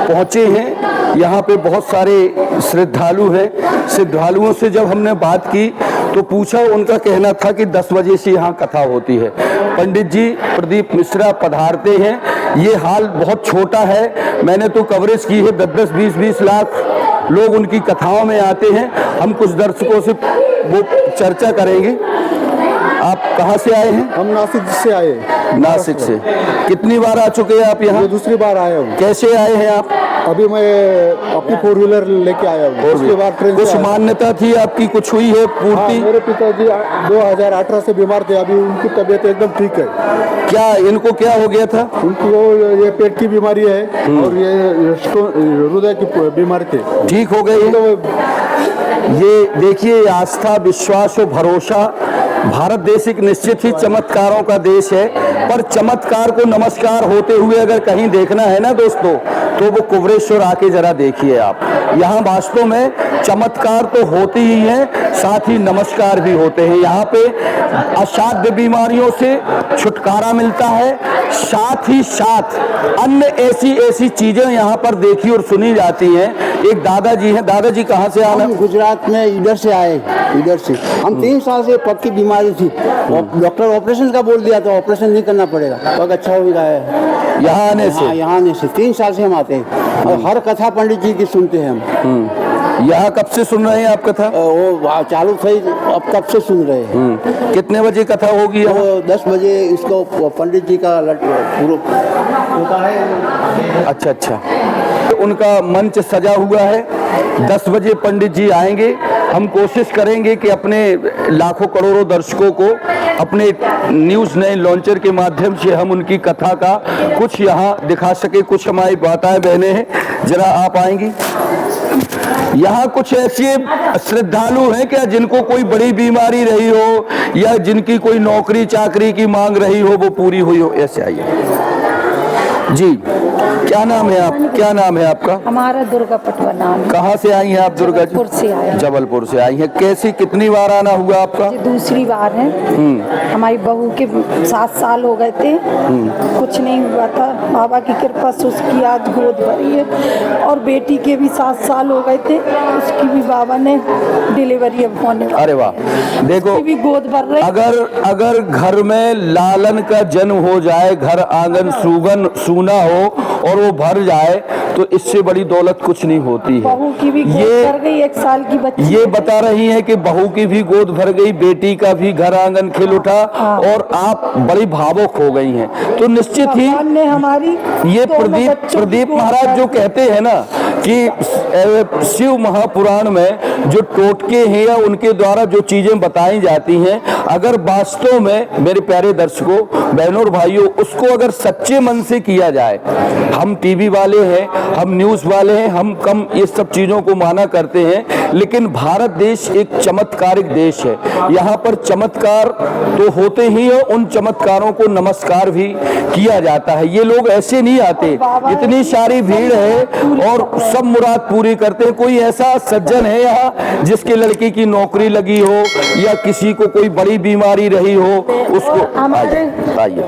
पहुँचे हैं। यहाँ पे बहुत सारे श्रद्धालु हैं। श्रद्धालुओं से जब हमने बात की तो पूछा, उनका कहना था कि 10 बजे से यहाँ कथा होती है। पंडित जी प्रदीप मिश्रा पधारते हैं। ये हाल बहुत छोटा है, मैंने तो कवरेज की है, 10-10, 20-20 लाख लोग उनकी कथाओं में आते हैं। हम कुछ दर्शकों से वो चर्चा करेंगे। आप कहाँ से आए हैं? हम नासिक से आए। नासिक से। कितनी बार आ चुके हैं आप यहाँ? दूसरी बार आया हूँ। कैसे आए हैं आप? अभी मैं अपनी 4 व्हीलर लेके आया हूँ। उसके बाद ट्रेन कुछ मान्यता थी आपकी, कुछ हुई है पूर्ति? मेरे पिताजी 2018 से बीमार थे, अभी उनकी तबीयत एकदम ठीक है। क्या इनको क्या हो गया था? उनको ये पेट की बीमारी है और ये हृदय की बीमारी थी। ठीक हो गए? ये देखिए, आस्था, विश्वास और भरोसा। भारत देश एक निश्चित ही चमत्कारों का देश है, पर चमत्कार को नमस्कार होते हुए अगर कहीं देखना है ना दोस्तों, तो वो कुबेरेश्वर आके जरा देखिए आप। यहाँ वास्तव में चमत्कार तो होते ही हैं, साथ ही नमस्कार भी होते हैं। यहाँ पे असाध्य बीमारियों से छुटकारा मिलता है, साथ ही साथ अन्य ऐसी चीजें यहाँ पर देखी और सुनी जाती हैं। एक दादाजी हैं। दादाजी कहाँ से आना? गुजरात में इधर से आए, इधर से। हम 3 साल से पग की बीमारी थी, डॉक्टर ऑपरेशन का बोल दिया, तो ऑपरेशन नहीं करना पड़ेगा, पग अच्छा हो गया है यहाँ आने से। यहाँ आने से 3 साल से हम आते हैं और हर कथा पंडित जी की सुनते हैं हम। यहाँ कब से सुन रहे हैं आप कथा? वो चालू थी, अब कब से सुन रहे हैं। कितने बजे कथा होगी? 10 बजे इसको पंडित जी का पूरा होता है। अच्छा अच्छा, तो उनका मंच सजा हुआ है। 10 बजे पंडित जी आएंगे। हम कोशिश करेंगे कि अपने लाखों करोड़ों दर्शकों को अपने न्यूज़ 9 लॉन्चर के माध्यम से हम उनकी कथा का कुछ यहाँ दिखा सके। कुछ हमारी माताएं बहनें हैं, जरा आप आएंगी। यहाँ कुछ ऐसे श्रद्धालु हैं क्या जिनको कोई बड़ी बीमारी रही हो या जिनकी कोई नौकरी चाकरी की मांग रही हो वो पूरी हुई हो? ऐसे आइए जी। क्या नाम है आप, क्या नाम है आपका? हमारा दुर्गा पटवा नाम है। कहाँ से आई हैं आप दुर्गा जी? जबलपुर से आए। जबलपुर से आई हैं। कैसी कितनी बार आना हुआ आपका? ये दूसरी बार है। हमारी बहू के 7 साल हो गए थे, कुछ नहीं हुआ था। बाबा की कृपा से उसकी आज गोद भरी है और बेटी के भी 7 साल हो गए थे, उसकी भी बाबा ने डिलीवरी अब होने वाली। अरे वाह, देखो भी गोद भर रहे। अगर घर में लालन का जन्म हो जाए, घर आंगन सूना हो और वो भर जाए तो इससे बड़ी दौलत कुछ नहीं होती है। बहू की भी गोद भर गई, 1 साल की बच्ची। ये बता रही हैं कि बहू की भी गोद भर गई, बेटी का भी घर आंगन खिल उठा और आप बड़ी भावुक हो गई हैं। तो निश्चित ही हमारी ये प्रदीप महाराज जो कहते हैं ना कि शिव महापुराण में जो टोटके हैं या उनके द्वारा जो चीजें बताई जाती हैं, अगर वास्तव में मेरे प्यारे दर्शकों बहनों और भाइयों उसको अगर सच्चे मन से किया जाए, हम टीवी वाले हैं, हम न्यूज़ वाले हैं, हम कम ये सब चीज़ों को माना करते हैं, लेकिन भारत देश एक चमत्कारिक देश है। यहाँ पर चमत्कार तो होते ही है, उन चमत्कारों को नमस्कार भी किया जाता है। ये लोग ऐसे नहीं आते, इतनी सारी भीड़ है और सब मुराद पूरी करते हैं। कोई ऐसा सज्जन है यहाँ जिसके लड़की की नौकरी लगी हो या किसी को कोई बड़ी बीमारी रही हो, उसको आइए।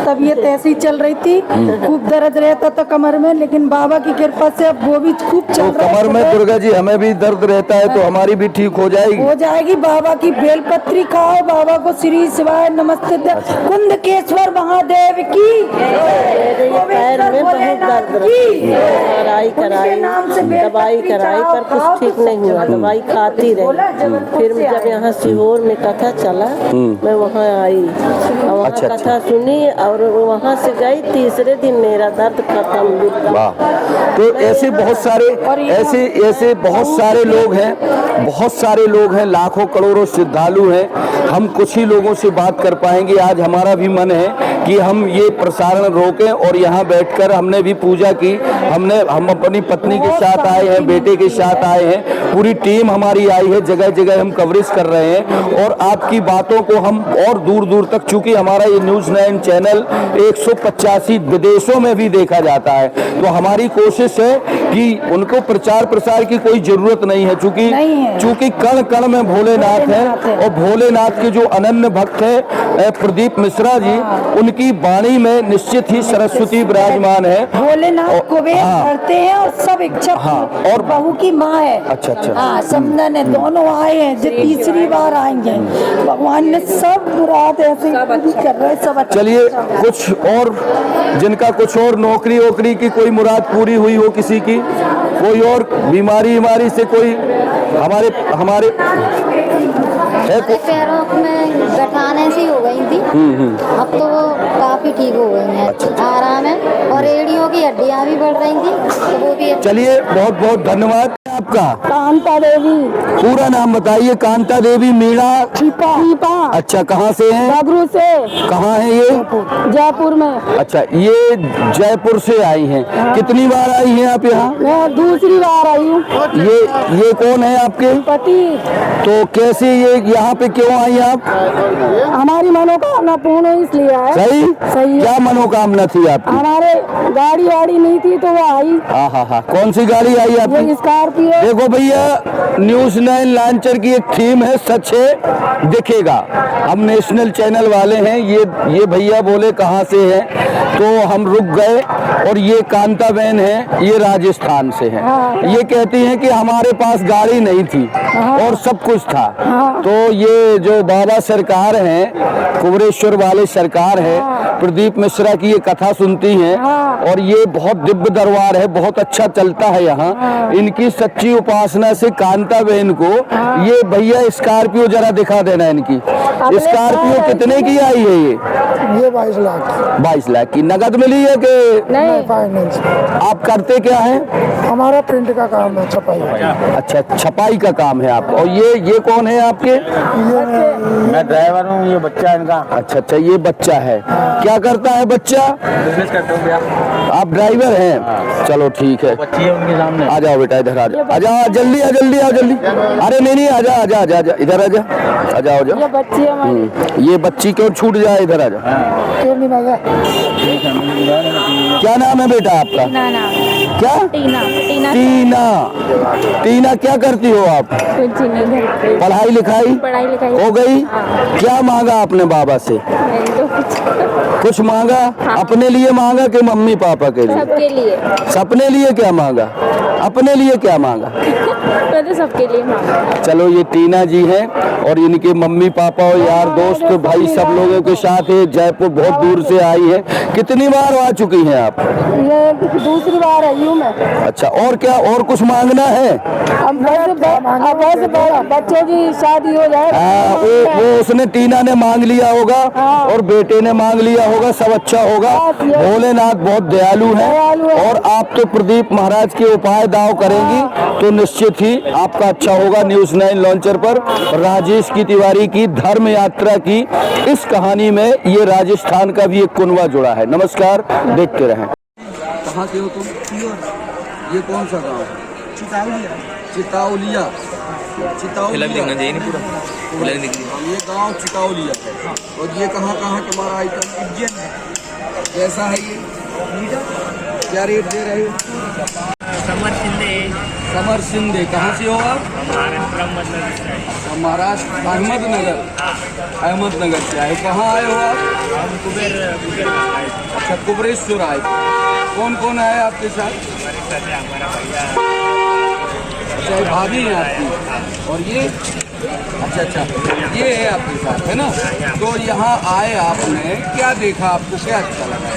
तबीयत ऐसी चल रही थी, खूब दर्द रहता था कमर में, लेकिन बाबा की कृपा से अब वो भी खूब चल रहा है। कमर में दुर्गा जी हमें भी दर्द रहता है तो हमारी भी ठीक हो जाएगी। हो जाएगी। बाबा की बेलपत्री खाओ, बाबा को श्री शिवाय नमस्ते कुंदकेश्वर महादेव की। पैर में बहुत दर्द कराई दवाई कराई पर कुछ ठीक नहीं हुआ। दवाई खाती रही, फिर जब यहाँ सीहोर में कथा चला मैं वहाँ आई और वहाँ कथा सुनी और वहाँ से गई। तीसरे दिन मेरा दर्द खत्म। वाह, तो ऐसे बहुत सारे लोग हैं, बहुत सारे लोग हैं, लाखों करोड़ों श्रद्धालु हैं। हम कुछ ही लोगों से बात कर पाएंगे। आज हमारा भी मन है कि हम ये प्रसारण रोकें और यहाँ बैठकर हमने भी पूजा की। हम अपनी पत्नी के साथ आए हैं, बेटे के साथ आए हैं, पूरी टीम हमारी आई है, जगह जगह हम कवरेज कर रहे हैं और आपकी बातों को हम और दूर दूर तक, चूंकि हमारा ये न्यूज़ 9 चैनल 185 विदेशों में भी देखा जाता है, तो हमारी कोशिश है कि उनको प्रचार प्रसार की कोई जरूरत नहीं है, चूंकि कण कण में भोलेनाथ है और भोलेनाथ के जो अनन्य भक्त है प्रदीप मिश्रा जी, उनकी वाणी में निश्चित ही सरस्वती विराजमान है। भोलेनाथ को वे करते हैं और सब इच्छा और बहू की माँ है। अच्छा। हाँ, समझन है, दोनों आए हैं जो तीसरी बार आएंगे। भगवान ने सब मुराद ऐसे पूरी कर रहे सब। चलिए, कुछ और जिनका कुछ और नौकरी वोकरी की कोई मुराद पूरी हुई हो, किसी की कोई और बीमारी से कोई हमारे पैरों में गठाने सी हो गई थी, अब तो वो काफी ठीक हो गई हैं। आराम है और एड़ियों की हड्डियां भी बढ़ रही थी तो वो भी। चलिए, बहुत बहुत धन्यवाद आपका। कांता देवी। पूरा नाम बताइए। कांता देवी मीणा छिपा। अच्छा, कहाँ से हैं? बबरू से। कहाँ है ये? जयपुर में। अच्छा, ये जयपुर से आई हैं। कितनी बार आई हैं आप यहाँ? मैं दूसरी बार आई हूँ। ये कौन है आपके पति? तो कैसे ये यहाँ पे क्यों आई आप? हमारी मनोकामना पूर्ण हुई इसलिए आए। सही। क्या मनोकामना थी आपकी? हमारे गाड़ी नहीं थी तो वो आई। हाँ। कौन सी गाड़ी आई आपकी? स्कॉर्पियो। देखो भैया, न्यूज़ 9 लॉन्चर की एक थीम है, सच है दिखेगा। हम नेशनल चैनल वाले हैं। ये भैया बोले कहाँ से हैं, तो हम रुक गए और ये कांता बहन है, ये राजस्थान से है। ये कहती हैं कि हमारे पास गाड़ी नहीं थी और सब कुछ था। तो ये जो बाबा सरकार हैं, कुबरेश्वर वाले सरकार है, प्रदीप मिश्रा की ये कथा सुनती हैं और ये बहुत दिव्य दरबार है, बहुत अच्छा चलता है यहाँ। इनकी सच्ची उपासना से कांता बहन को ये भैया स्कॉर्पियो जरा दिखा देना। इनकी स्कॉर्पियो कितने की आई है? ये 22 लाख। 22 लाख की नगद मिली है कि नहीं? फाइनेंस। आप करते क्या हैं? हमारा प्रिंट का काम है, छपाई। अच्छा, छपाई का काम है आपका। और ये कौन है आपके? मैं ड्राइवर हूँ, ये बच्चा है इनका। अच्छा, ये बच्चा है। क्या करता है बच्चा? बिजनेस करते हो भैया। आप ड्राइवर हैं? चलो ठीक है। बच्ची है उनके सामने। आ जाओ बेटा, इधर आ जाओ, आ जाओ, जल्दी आ, जल्दी आओ, जल्दी। अरे नहीं, आजा, इधर आ जा, आ जाओ। ये बच्ची हमारी। ये बच्ची क्यों छूट जाए, इधर आ जाओ। क्या नाम है बेटा आपका? क्या? टीना, क्या करती हो आप? कुछ नहीं, घर पे पढ़ाई लिखाई हो गई? क्या मांगा आपने बाबा से? कुछ मांगा? अपने लिए मांगा कि मम्मी पापा के लिए? सबके लिए। सबने लिए क्या मांगा? अपने लिए क्या मांगा? तो सबके लिए मांगा। चलो, ये टीना जी हैं और इनके मम्मी पापा और यार दोस्त भाई सब लोगों के साथ है। जयपुर बहुत दूर से आई है। कितनी बार आ चुकी हैं आप? ये दूसरी बार आई हूँ मैं। अच्छा, और क्या, और कुछ मांगना है? अब बस बच्चों की शादी हो जाए। हाँ, वो उसने, टीना ने मांग लिया होगा और बेटे ने मांग लिया होगा, सब अच्छा होगा। भोलेनाथ बहुत दयालु है। और आप तो प्रदीप महाराज के उपाय दाव करेंगी तो निश्चित ही आपका अच्छा होगा। न्यूज़ 9 लॉन्चर पर राजेश की तिवारी की धर्म यात्रा की इस कहानी में ये राजस्थान का भी एक कुनवा जुड़ा है। नमस्कार, देखते रहें। कहाँ से हो तुम? ये कौन सा गाँव है? चिताउलिया। ये गांव चिताउलिया है। और ये कहाँ तुम्हारा आइटम? उज्जैन है। कैसा है ये? क्या रेट दे रहे हो? समर शिंदे। कहाँ से हो आप? महाराष्ट्र, अहमदनगर से आए। कहाँ आए हो आप? अच्छा, कुबरेश्वर आए। कौन आए आपके साथ? अच्छा, भाभी है आपकी। और ये? अच्छा, ये है आपके साथ, है ना? तो यहाँ आए आपने, क्या देखा, आपको क्या अच्छा लगा?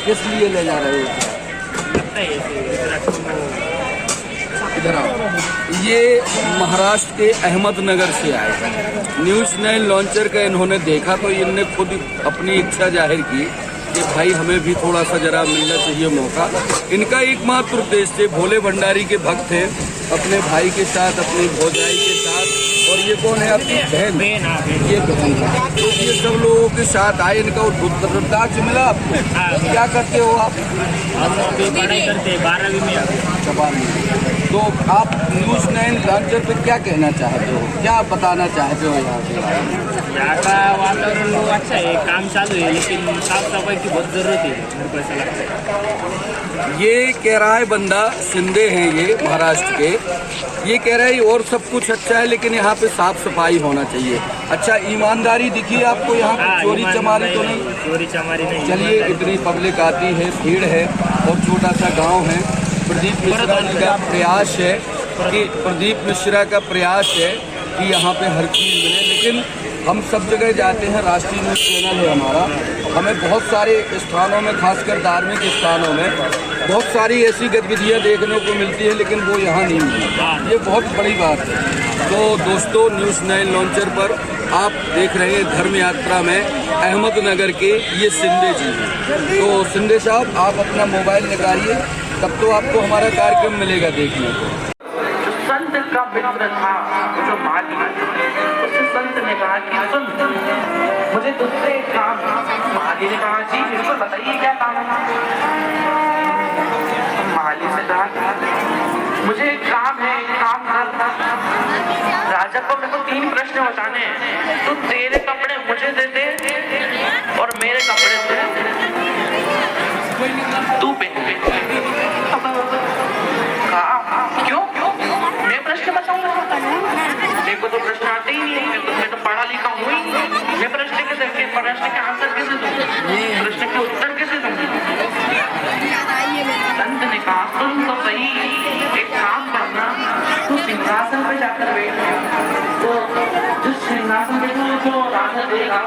किस लिए ले जा रहे हो? इधर आओ। ये महाराष्ट्र के अहमदनगर से आए। न्यूज़ 9 लॉन्चर का इन्होंने देखा तो इनने खुद अपनी इच्छा जाहिर की कि भाई हमें भी थोड़ा सा जरा मिलना चाहिए मौका। इनका एकमात्र उद्देश्य, भोले भंडारी के भक्त हैं, अपने भाई के साथ, अपनी भौजाई के साथ। और ये कौन है आपकी बहन? ये बहन है। तो ये सब लोगों के साथ आए। इनका रुद्राक्ष मिला आपको? क्या करते हो आप? पढ़ाई करते 12वीं में। तो आप न्यूज़ 9 लॉन्चर पे क्या कहना चाहते हो, क्या बताना चाहते हो यहाँ के? यहाँ का वातावरण बहुत अच्छा है, काम चालू है, लेकिन साफ सफाई की बहुत ज़रूरत है, मेरे को ऐसा लगता है। ये कह रहा है बंदा, शिंदे हैं ये महाराष्ट्र के, ये कह रहा है और सब कुछ अच्छा है लेकिन यहाँ पे साफ सफाई होना चाहिए। अच्छा, ईमानदारी दिखी आपको यहाँ पे? चोरी चमारी तो नहीं? चोरी चमारी नहीं। चलिए, इतनी पब्लिक आती है, भीड़ है और छोटा सा गाँव है। प्रदीप मिश्रा जी का प्रयास है कि यहाँ पे हर चीज़ मिले। लेकिन हम सब जगह जाते हैं, राष्ट्रीय न्यूज़ चैनल है हमारा, हमें बहुत सारे स्थानों में, खासकर धार्मिक स्थानों में बहुत सारी ऐसी गतिविधियाँ देखने को मिलती है लेकिन वो यहाँ नहीं मिलती। ये बहुत बड़ी बात है। तो दोस्तों, न्यूज़ 9 लॉन्चर पर आप देख रहे हैं धर्म यात्रा में अहमदनगर के ये शिंदे जी हैं। तो शिंदे साहब, आप अपना मोबाइल निकालिए, तब तो आपको हमारा कार्यक्रम मिलेगा देखने को। संत का मित्र था जो माली, उस संत ने कहा कि सुन, मुझे तुझसे एक काम। माली ने कहा जी बिल्कुल बताइए क्या काम है। माली से कहा मुझे एक काम है, एक काम कर। राजा को मेरे को 3 प्रश्न बताने हैं। तू तेरे कपड़े मुझे दे दे और मेरे कपड़े तू पहन। क्यों? मैं प्रश्न बताऊंगा? मेरे को तो प्रश्न आते ही नहीं है, मैं तो पढ़ा लिखा हूँ ही। मैं प्रश्न के आंसर कैसे दूँ? प्रश्न के उत्तर कैसे दूँ? संत ने कहा सुन तो सही, एक काम करना, तू सिंहासन पे जाकर बैठ। तो जिस सिंहासन पे जो राजा देगा